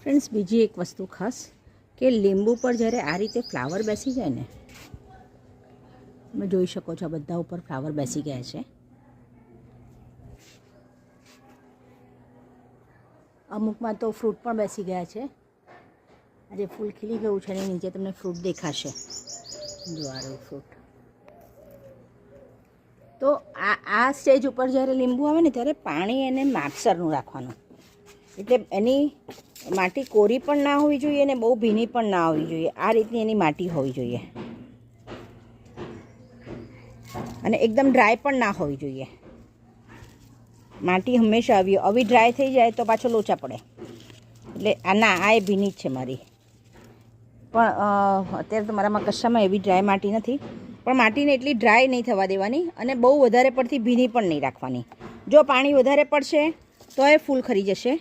Friends, બીજી એક વસ્તુ ખાસ કે લીંબુ પર જ્યારે આ રીતે ફ્લાવર બેસી જાય ને, તમે જોઈ શકો છો બધા ઉપર ફ્લાવર બેસી ગયા છે. અમુકમાં તો ફ્રૂટ પણ બેસી ગયા છે. આજે ફૂલ ખીલી ગયું છે અને નીચે તમને ફ્રૂટ દેખાશે. જો આ રહ્યું ફ્રૂટ. તો આ સ્ટેજ ઉપર જ્યારે લીંબુ આવે ને ત્યારે પાણી એને માપસરનું રાખવાનું, એટલે એની માટી કોરી પણ ના હોવી જોઈએ અને બહુ ભીની પણ ના હોવી જોઈએ. આ રીતની એની માટી હોવી જોઈએ અને એકદમ ડ્રાય પણ ના હોવી જોઈએ. માટી હંમેશા આવી ડ્રાય થઈ જાય તો પાછો લોચા પડે. એટલે આ એ ભીની જ છે મારી. પણ અત્યારે તો મારામાં કશામાં એવી ડ્રાય માટી નથી. પણ માટીને એટલી ડ્રાય નહીં થવા દેવાની અને બહુ વધારે પડતી ભીની પણ નહીં રાખવાની. જો પાણી વધારે પડશે તો એ ફૂલ ખરી જશે.